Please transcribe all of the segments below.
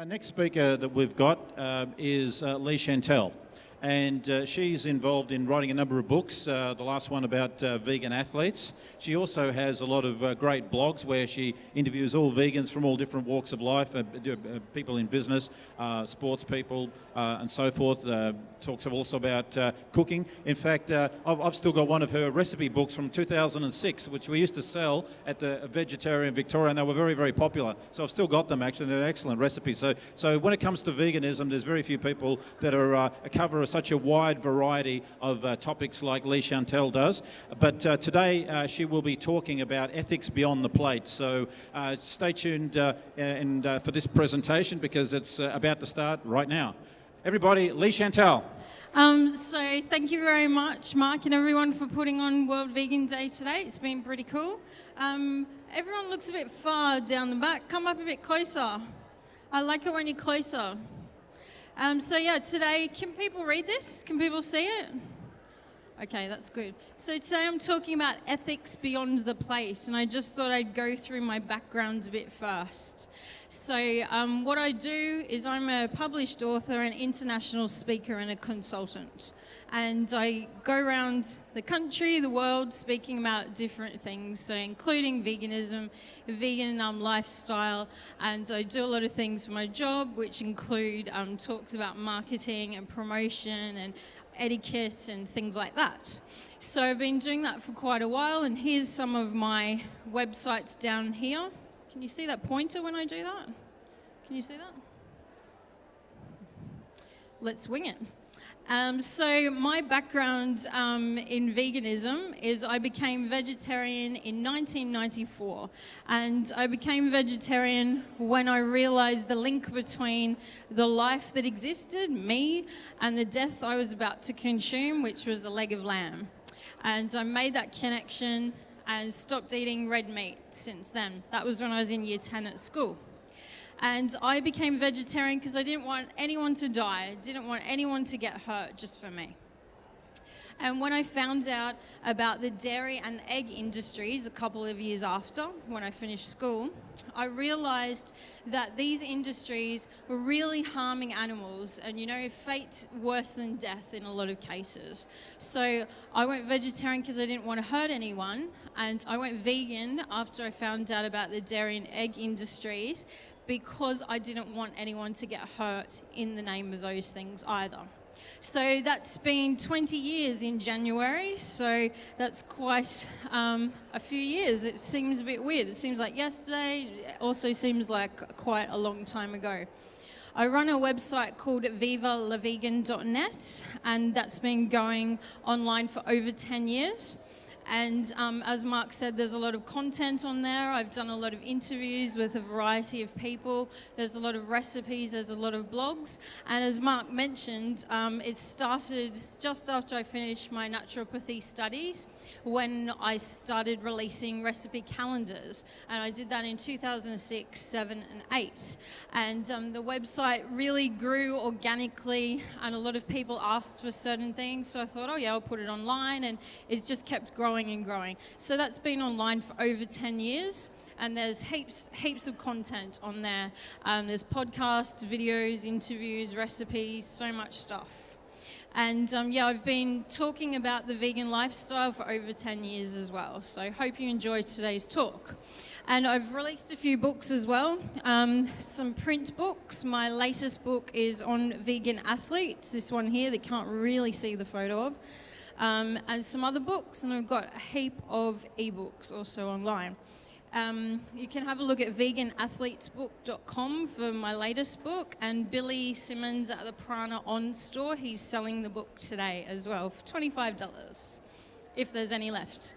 Our next speaker that we've got is Leigh Chantelle, and she's involved in writing a number of books, the last one about vegan athletes. She also has a lot of great blogs where she interviews all vegans from all different walks of life, people in business, sports people, and so forth. Talks also about cooking. In fact, I've still got one of her recipe books from 2006, which we used to sell at the Vegetarian Victoria, and they were very, very popular. So I've still got them, actually. They're excellent recipes. So when it comes to veganism, there's very few people that are cover such a wide variety of topics like Leigh Chantelle does. But today she will be talking about ethics beyond the plate. So stay tuned for this presentation because it's about to start right now. Everybody, Leigh Chantelle. So thank you very much, Mark, and everyone for putting on World Vegan Day today. It's been pretty cool. Everyone looks a bit far down the back. Come up a bit closer. I like it when you're closer. So yeah, today, can people read this? Can people see it? Okay, that's good. So today I'm talking about ethics beyond the plate, and I just thought I'd go through my background a bit first. So what I do is I'm a published author, an international speaker, and a consultant. And I go around the country, the world, speaking about different things, so including veganism, vegan lifestyle, and I do a lot of things for my job, which include talks about marketing and promotion and etiquette and things like that. So I've been doing that for quite a while, and here's some of my websites down here. Can you see that pointer when I do that? Can you see that? Let's wing it. So my background in veganism is I became vegetarian in 1994, and I became vegetarian when I realized the link between the life that existed, me, and the death I was about to consume, which was a leg of lamb. And I made that connection and stopped eating red meat since then. That was when I was in year 10 at school. And I became vegetarian because I didn't want anyone to die. I didn't want anyone to get hurt just for me. And when I found out about the dairy and egg industries a couple of years after, when I finished school, I realized that these industries were really harming animals and, you know, fate worse than death in a lot of cases. So I went vegetarian because I didn't want to hurt anyone, and I went vegan after I found out about the dairy and egg industries because I didn't want anyone to get hurt in the name of those things either. So that's been 20 years in January, so that's quite a few years. It seems a bit weird. It seems like yesterday, it also seems like quite a long time ago. I run a website called viva-la-vegan.net, and that's been going online for over 10 years. And as Mark said, there's a lot of content on there. I've done a lot of interviews with a variety of people. There's a lot of recipes, there's a lot of blogs. And as Mark mentioned, it started just after I finished my naturopathy studies when I started releasing recipe calendars. And I did that in 2006, 7, and 8. And the website really grew organically, and a lot of people asked for certain things. So I thought, oh yeah, I'll put it online, and it just kept growing and growing. So that's been online for over 10 years, and there's heaps of content on there. There's podcasts, videos, interviews, recipes, so much stuff. And yeah, I've been talking about the vegan lifestyle for over 10 years as well. So I hope you enjoyed today's talk. And I've released a few books as well, some print books. My latest book is on vegan athletes, this one here that you can't really see the photo of. And some other books, and I've got a heap of ebooks also online. You can have a look at veganathletesbook.com for my latest book, and Billy Simmons at the Prana On store, he's selling the book today as well for $25, if there's any left.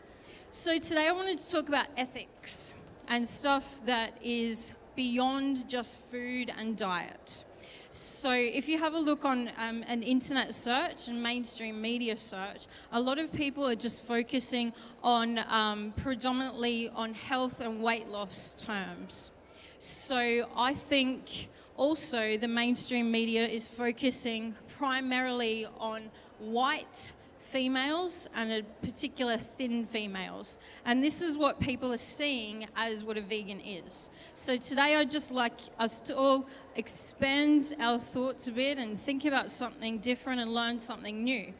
So today I wanted to talk about ethics and stuff that is beyond just food and diet. So if you have a look on an internet search and mainstream media search, a lot of people are just focusing on predominantly on health and weight loss terms. So I think also the mainstream media is focusing primarily on white, females and a particular thin females. And this is what people are seeing as what a vegan is. So today I'd just like us to all expand our thoughts a bit and think about something different and learn something new.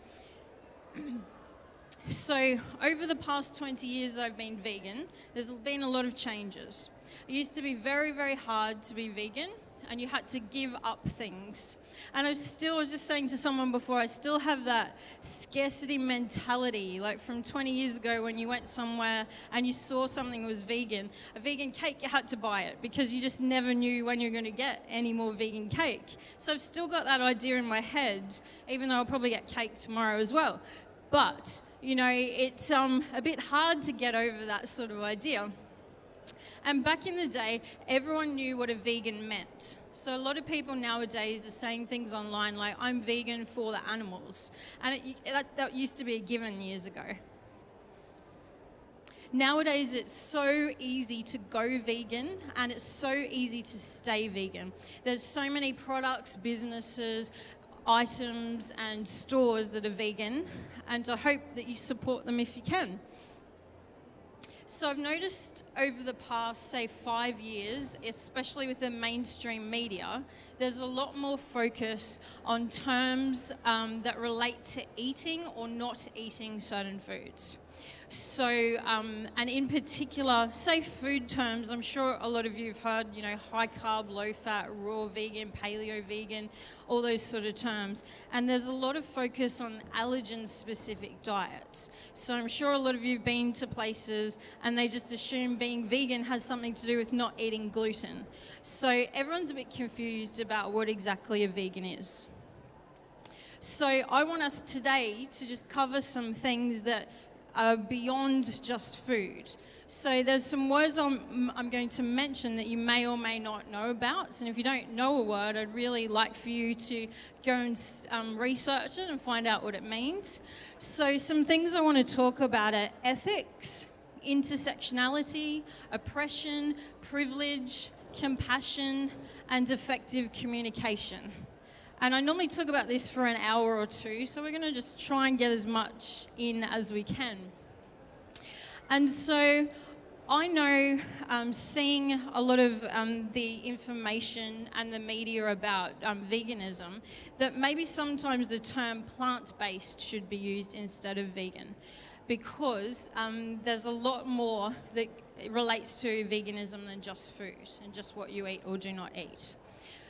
So over the past 20 years that I've been vegan, there's been a lot of changes. It used to be very, very hard to be vegan, and you had to give up things. And I was just saying to someone before, I still have that scarcity mentality, like from 20 years ago when you went somewhere and you saw something that was vegan, a vegan cake, you had to buy it because you just never knew when you were going to get any more vegan cake. So I've still got that idea in my head, even though I'll probably get cake tomorrow as well. But, you know, it's a bit hard to get over that sort of idea. And back in the day, everyone knew what a vegan meant. So a lot of people nowadays are saying things online like, I'm vegan for the animals. And that used to be a given years ago. Nowadays, it's so easy to go vegan, and it's so easy to stay vegan. There's so many products, businesses, items, and stores that are vegan, and I hope that you support them if you can. So I've noticed over the past, say, 5 years, especially with the mainstream media, there's a lot more focus on terms that relate to eating or not eating certain foods. So, and in particular, say food terms, I'm sure a lot of you have heard, you know, high carb, low fat, raw vegan, paleo vegan, all those sort of terms. And there's a lot of focus on allergen specific diets. So I'm sure a lot of you have been to places and they just assume being vegan has something to do with not eating gluten. So everyone's a bit confused about what exactly a vegan is. So I want us today to just cover some things that beyond just food. So there's some words I'm going to mention that you may or may not know about. And if you don't know a word, I'd really like for you to go and research it and find out what it means. So some things I want to talk about are ethics, intersectionality, oppression, privilege, compassion, and effective communication. And I normally talk about this for an hour or two, so we're going to just try and get as much in as we can. And so I know, seeing a lot of the information and the media about veganism, that maybe sometimes the term plant-based should be used instead of vegan, because there's a lot more that relates to veganism than just food and just what you eat or do not eat.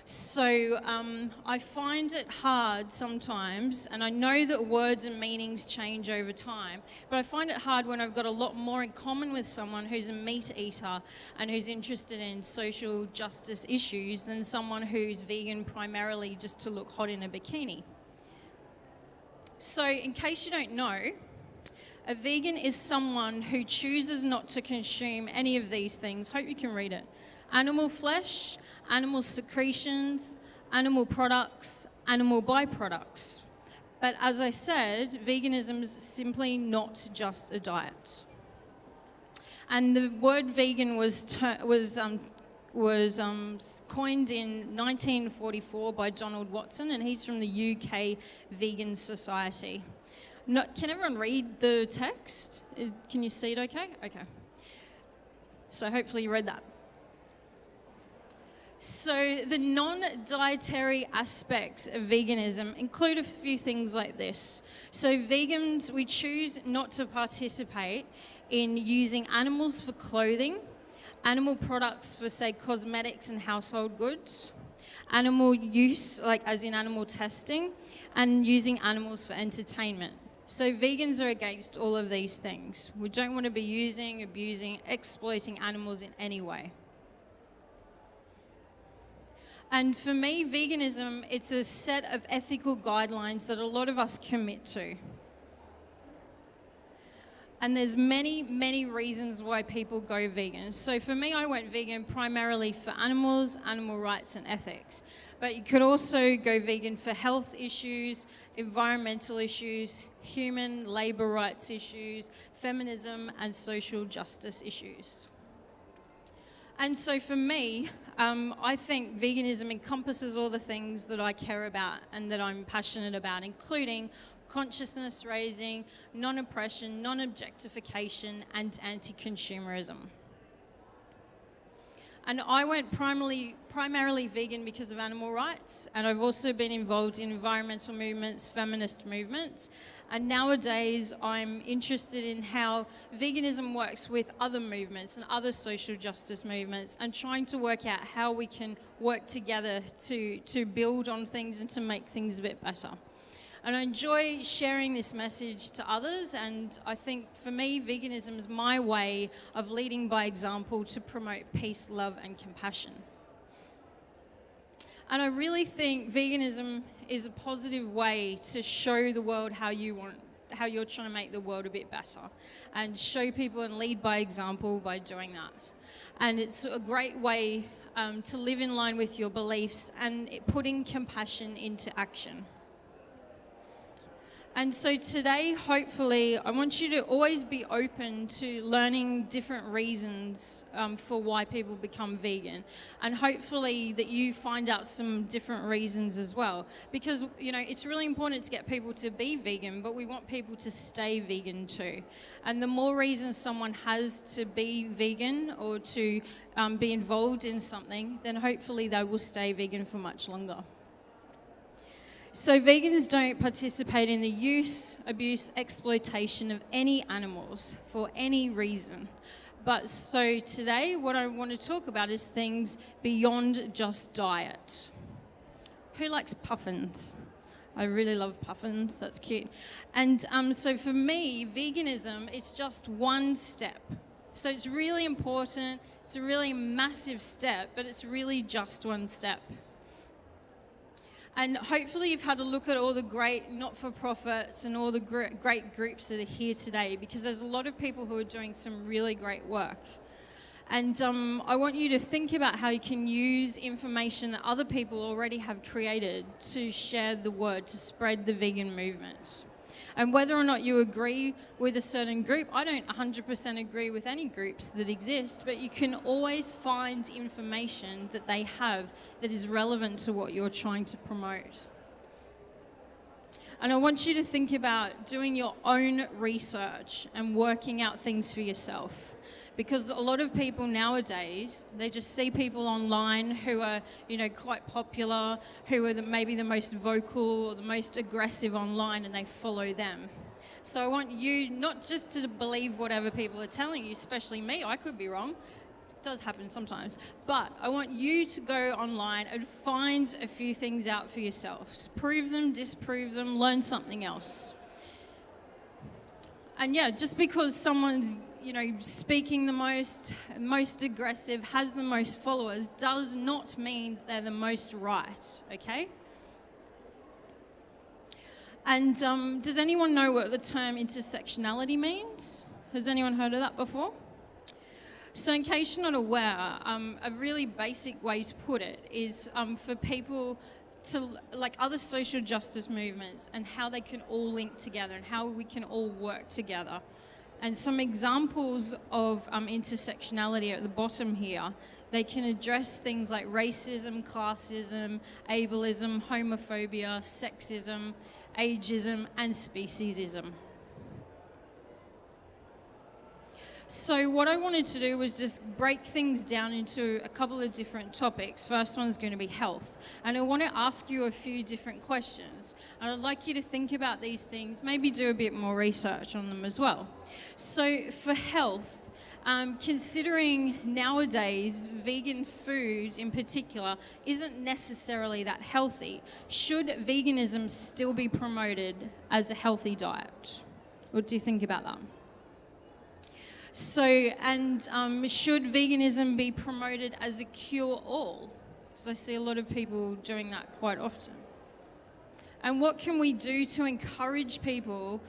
So I find it hard sometimes, and I know that words and meanings change over time, but I find it hard when I've got a lot more in common with someone who's a meat eater and who's interested in social justice issues than someone who's vegan primarily just to look hot in a bikini. So in case you don't know, a vegan is someone who chooses not to consume any of these things. Hope you can read it. Animal flesh, animal secretions, animal products, animal byproducts. But as I said, veganism is simply not just a diet. And the word vegan was coined in 1944 by Donald Watson, and he's from the UK Vegan Society. Can everyone read the text? Can you see it okay? Okay. So hopefully you read that. So the non-dietary aspects of veganism include a few things like this. So vegans, we choose not to participate in using animals for clothing, animal products for, say, cosmetics and household goods, animal use, like as in animal testing, and using animals for entertainment. So vegans are against all of these things. We don't want to be using, abusing, exploiting animals in any way. And for me, veganism, it's a set of ethical guidelines that a lot of us commit to. And there's many, many reasons why people go vegan. So for me, I went vegan primarily for animals, animal rights, and ethics. But you could also go vegan for health issues, environmental issues, human labor rights issues, feminism, and social justice issues. And so for me, I think veganism encompasses all the things that I care about and that I'm passionate about, including consciousness raising, non-oppression, non-objectification, and anti-consumerism. And I went primarily vegan because of animal rights, and I've also been involved in environmental movements, feminist movements, and nowadays I'm interested in how veganism works with other movements and other social justice movements, and trying to work out how we can work together to build on things and to make things a bit better. And I enjoy sharing this message to others, and I think for me, veganism is my way of leading by example to promote peace, love, and compassion. And I really think veganism is a positive way to show the world how you're trying to make the world a bit better, and show people and lead by example by doing that. And it's a great way to live in line with your beliefs and putting compassion into action. And so today, hopefully, I want you to always be open to learning different reasons for why people become vegan. And hopefully that you find out some different reasons as well. Because, you know, it's really important to get people to be vegan, but we want people to stay vegan too. And the more reasons someone has to be vegan or to be involved in something, then hopefully they will stay vegan for much longer. So vegans don't participate in the use, abuse, exploitation of any animals for any reason. But so today, what I want to talk about is things beyond just diet. Who likes puffins? I really love puffins, that's cute. And so for me, veganism is just one step. So it's really important, it's a really massive step, but it's really just one step. And hopefully you've had a look at all the great not-for-profits and all the great groups that are here today, because there's a lot of people who are doing some really great work. And I want you to think about how you can use information that other people already have created to share the word, to spread the vegan movement. And whether or not you agree with a certain group, I don't 100% agree with any groups that exist, but you can always find information that they have that is relevant to what you're trying to promote. And I want you to think about doing your own research and working out things for yourself. Because a lot of people nowadays, they just see people online who are, you know, quite popular, who are maybe the most vocal or the most aggressive online, and they follow them. So I want you not just to believe whatever people are telling you, especially me, I could be wrong. It does happen sometimes. But I want you to go online and find a few things out for yourselves. Prove them, disprove them, learn something else. And yeah, just because someone's, you know, speaking the most aggressive, has the most followers, does not mean they're the most right, okay? And does anyone know what the term intersectionality means? Has anyone heard of that before? So in case you're not aware, a really basic way to put it is for people to, like other social justice movements, and how they can all link together and how we can all work together. And some examples of intersectionality at the bottom here, they can address things like racism, classism, ableism, homophobia, sexism, ageism, and speciesism. So what I wanted to do was just break things down into a couple of different topics. First one's going to be health. And I want to ask you a few different questions. And I'd like you to think about these things, maybe do a bit more research on them as well. So for health, considering nowadays vegan food in particular isn't necessarily that healthy, should veganism still be promoted as a healthy diet? What do you think about that? So, and should veganism be promoted as a cure-all? Because I see a lot of people doing that quite often. And what can we do to encourage people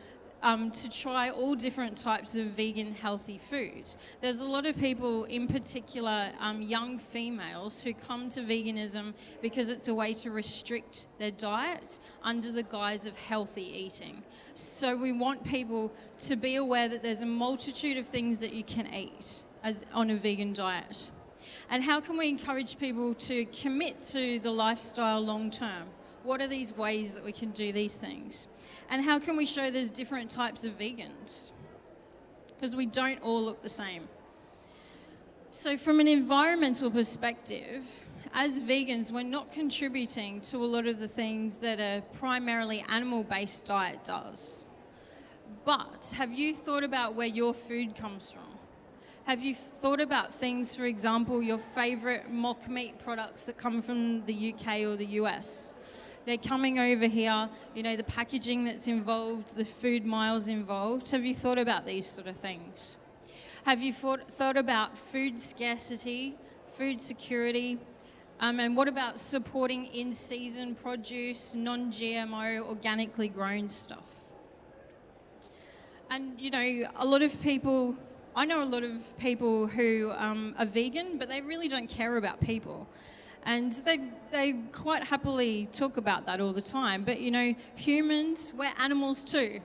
to try all different types of vegan healthy foods? There's a lot of people, in particular young females, who come to veganism because it's a way to restrict their diet under the guise of healthy eating. So we want people to be aware that there's a multitude of things that you can eat on a vegan diet. And how can we encourage people to commit to the lifestyle long term? What are these ways that we can do these things? And how can we show there's different types of vegans? Because we don't all look the same. So from an environmental perspective, as vegans, we're not contributing to a lot of the things that a primarily animal-based diet does. But have you thought about where your food comes from? Have you thought about things, for example, your favorite mock meat products that come from the UK or the US? They're coming over here, you know, the packaging that's involved, the food miles involved. Have you thought about these sort of things? Have you thought about food scarcity, food security, and what about supporting in-season produce, non-GMO, organically grown stuff? And, you know, I know a lot of people who are vegan, but they really don't care about people. And they quite happily talk about that all the time. But, you know, humans, we're animals too.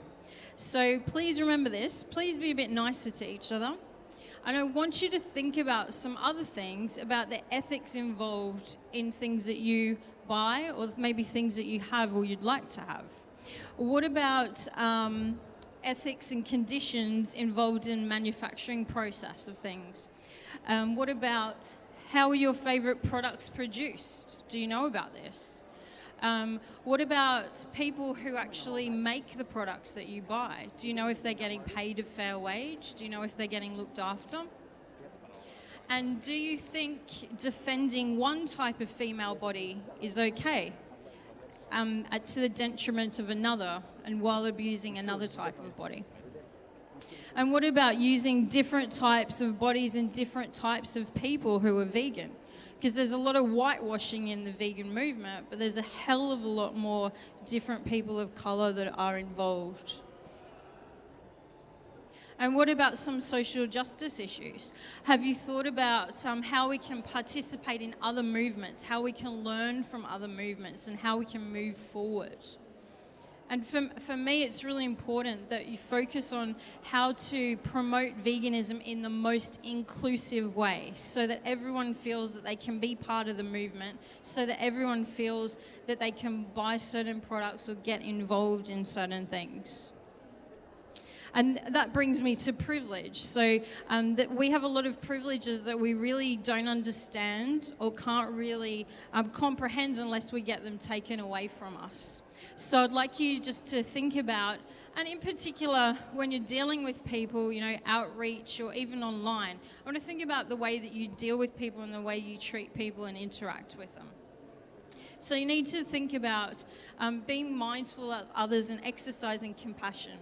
So please remember this. Please be a bit nicer to each other. And I want you to think about some other things, about the ethics involved in things that you buy, or maybe things that you have or you'd like to have. What about ethics and conditions involved in manufacturing process of things? What about how are your favorite products produced? Do you know about this? What about people who actually make the products that you buy? Do you know if they're getting paid a fair wage? Do you know if they're getting looked after? And do you think defending one type of female body is okay to the detriment of another, and while abusing another type of body? And what about using different types of bodies and different types of people who are vegan? Because there's a lot of whitewashing in the vegan movement, but there's a hell of a lot more different people of color that are involved. And what about some social justice issues? Have you thought about how we can participate in other movements, how we can learn from other movements, and how we can move forward? And for me, it's really important that you focus on how to promote veganism in the most inclusive way, so that everyone feels that they can be part of the movement, so that everyone feels that they can buy certain products or get involved in certain things. And that brings me to privilege. So that we have a lot of privileges that we really don't understand or can't really comprehend unless we get them taken away from us. So I'd like you just to think about, and in particular, when you're dealing with people, you know, outreach or even online, I want to think about the way that you deal with people and the way you treat people and interact with them. So you need to think about being mindful of others and exercising compassion.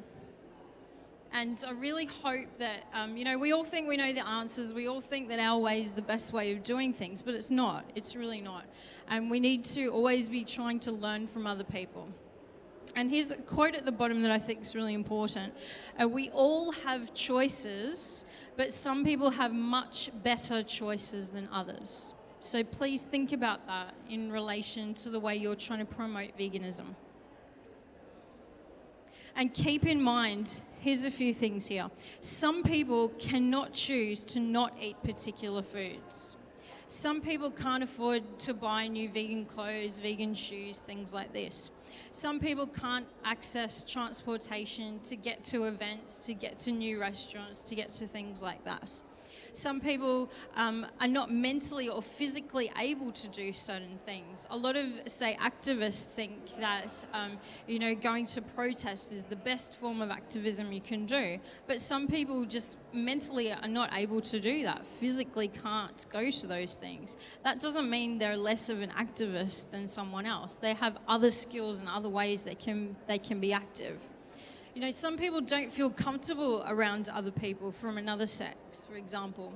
And I really hope that, you know, we all think we know the answers. We all think that our way is the best way of doing things, but it's not. It's really not. And we need to always be trying to learn from other people. And here's a quote at the bottom that I think is really important. We all have choices, but some people have much better choices than others. So please think about that in relation to the way you're trying to promote veganism. And keep in mind, here's a few things here. Some people cannot choose to not eat particular foods. Some people can't afford to buy new vegan clothes, vegan shoes, things like this. Some people can't access transportation to get to events, to get to new restaurants, to get to things like that. Some people are not mentally or physically able to do certain things. A lot of, say, activists think that, you know, going to protest is the best form of activism you can do. But some people just mentally are not able to do that, physically can't go to those things. That doesn't mean they're less of an activist than someone else. They have other skills and other ways they can be active. You know, some people don't feel comfortable around other people from another sex, for example.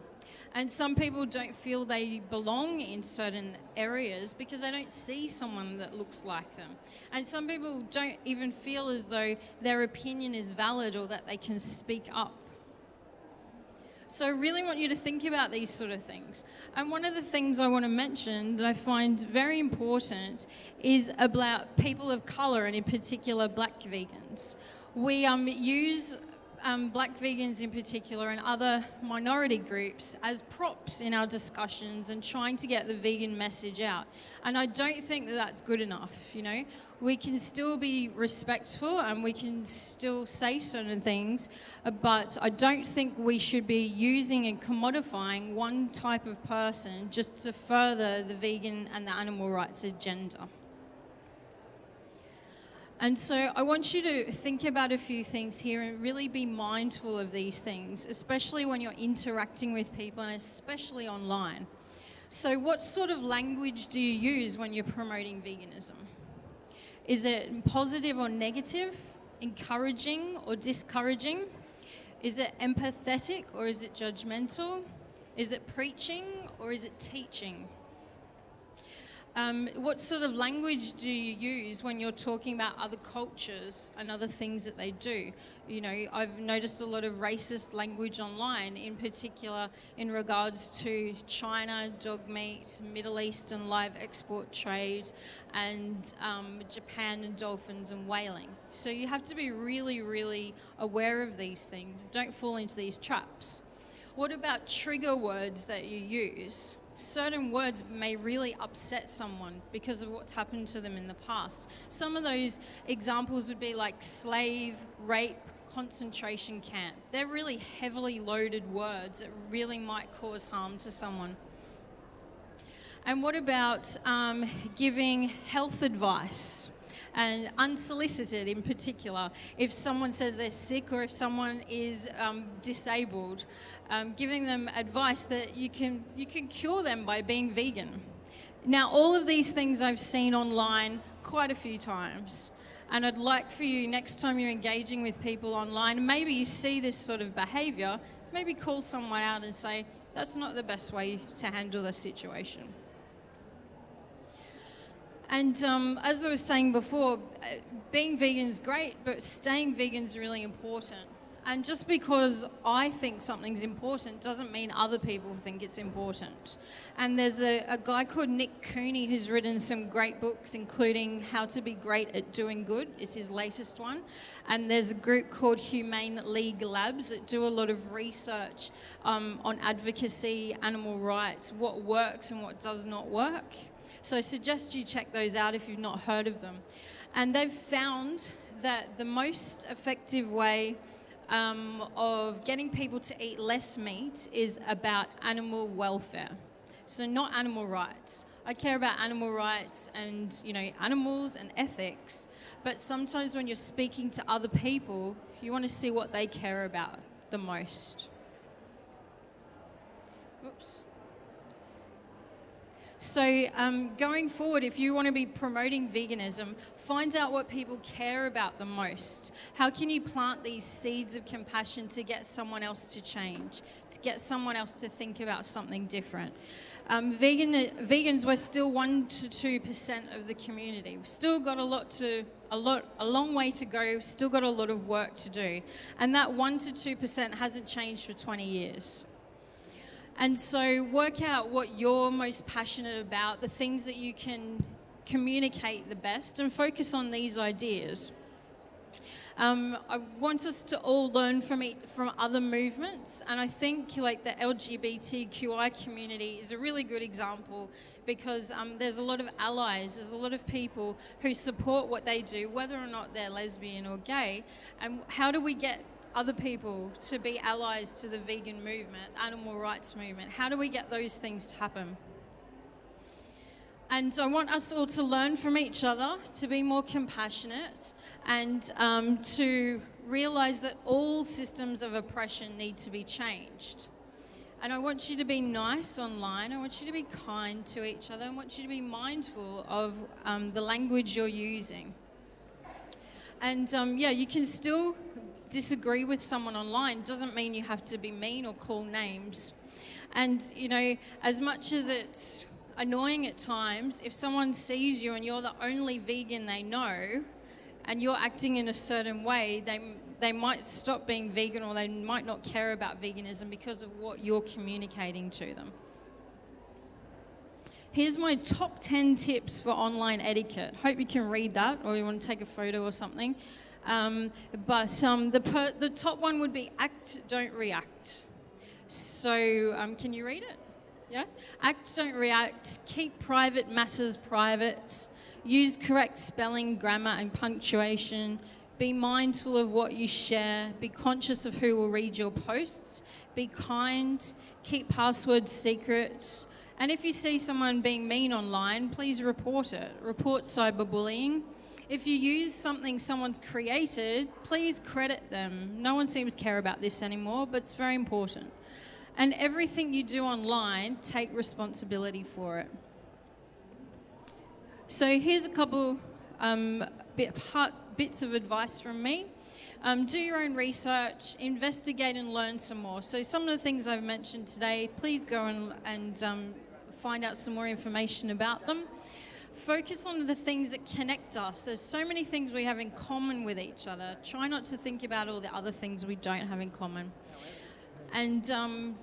And some people don't feel they belong in certain areas because they don't see someone that looks like them. And some people don't even feel as though their opinion is valid or that they can speak up. So I really want you to think about these sort of things. And one of the things I want to mention that I find very important is about people of color, and in particular black vegans. We use black vegans in particular and other minority groups as props in our discussions and trying to get the vegan message out. And I don't think that that's good enough, you know. We can still be respectful and we can still say certain things, but I don't think we should be using and commodifying one type of person just to further the vegan and the animal rights agenda. And so I want you to think about a few things here and really be mindful of these things, especially when you're interacting with people and especially online. So what sort of language do you use when you're promoting veganism? Is it positive or negative, encouraging or discouraging? Is it empathetic or is it judgmental? Is it preaching or is it teaching? What sort of language do you use when you're talking about other cultures and other things that they do? You know, I've noticed a lot of racist language online, in particular in regards to China, dog meat, Middle Eastern live export trade, and Japan and dolphins and whaling. So you have to be really, really aware of these things. Don't fall into these traps. What about trigger words that you use? Certain words may really upset someone because of what's happened to them in the past. Some of those examples would be like slave, rape, concentration camp. They're really heavily loaded words that really might cause harm to someone. And what about giving health advice? And unsolicited in particular, if someone says they're sick or if someone is disabled, giving them advice that you can cure them by being vegan. Now, all of these things I've seen online quite a few times, and I'd like for you, next time you're engaging with people online, maybe you see this sort of behaviour, maybe call someone out and say, that's not the best way to handle the situation. And as I was saying before, being vegan is great, but staying vegan is really important. And just because I think something's important doesn't mean other people think it's important. And there's a guy called Nick Cooney who's written some great books, including How to Be Great at Doing Good, is his latest one. And there's a group called Humane League Labs that do a lot of research on advocacy, animal rights, what works and what does not work. So I suggest you check those out if you've not heard of them. And they've found that the most effective way of getting people to eat less meat is about animal welfare. So not animal rights. I care about animal rights and, you know, animals and ethics, but sometimes when you're speaking to other people, you want to see what they care about the most. Oops. So going forward, if you want to be promoting veganism, find out what people care about the most. How can you plant these seeds of compassion to get someone else to change, to get someone else to think about something different? Vegans, we're still 1 to 2% of the community. We've still got a long way to go. We've still got a lot of work to do, and that 1 to 2% hasn't changed for 20 years. And so work out what you're most passionate about, the things that you can communicate the best, and focus on these ideas. I want us to all learn from other movements, and I think like the LGBTQI community is a really good example because there's a lot of allies, there's a lot of people who support what they do, whether or not they're lesbian or gay, and how do we get other people to be allies to the vegan movement, animal rights movement? How do we get those things to happen? And I want us all to learn from each other, to be more compassionate, and to realize that all systems of oppression need to be changed. And I want you to be nice online. I want you to be kind to each other. I want you to be mindful of the language you're using. And yeah, you can still disagree with someone online. Doesn't mean you have to be mean or call names. And, you know, as much as it's annoying at times, if someone sees you and you're the only vegan they know and you're acting in a certain way, they might stop being vegan, or they might not care about veganism because of what you're communicating to them. Here's my top 10 tips for online etiquette. Hope you can read that, or you want to take a photo or something. The top one would be act, don't react. So can you read it? Yeah? Act, don't react. Keep private matters private. Use correct spelling, grammar, and punctuation. Be mindful of what you share. Be conscious of who will read your posts. Be kind. Keep passwords secret. And if you see someone being mean online, please report it. Report cyberbullying. If you use something someone's created, please credit them. No one seems to care about this anymore, but it's very important. And everything you do online, take responsibility for it. So here's a couple bits of advice from me. Do your own research, investigate and learn some more. So some of the things I've mentioned today, please go and find out some more information about them. Focus on the things that connect us. There's so many things we have in common with each other. Try not to think about all the other things we don't have in common. And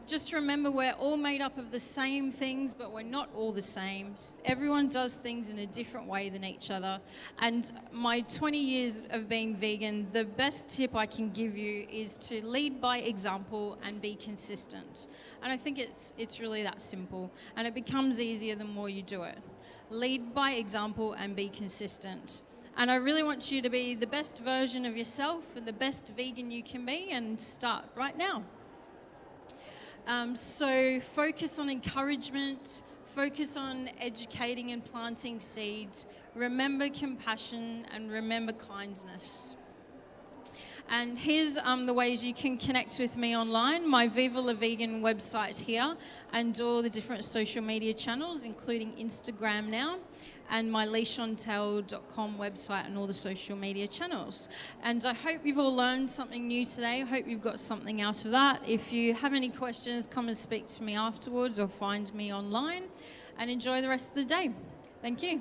just remember, we're all made up of the same things, but we're not all the same. Everyone does things in a different way than each other. And my 20 years of being vegan, the best tip I can give you is to lead by example and be consistent. And I think it's really that simple. And it becomes easier the more you do it. Lead by example and be consistent. And I really want you to be the best version of yourself and the best vegan you can be, and start right now. So focus on encouragement, focus on educating and planting seeds, remember compassion, and remember kindness. And here's the ways you can connect with me online. My Viva la Vegan website here, and all the different social media channels, including Instagram now, and my leighchantelle.com website and all the social media channels. And I hope you've all learned something new today. I hope you've got something out of that. If you have any questions, come and speak to me afterwards or find me online, and enjoy the rest of the day. Thank you.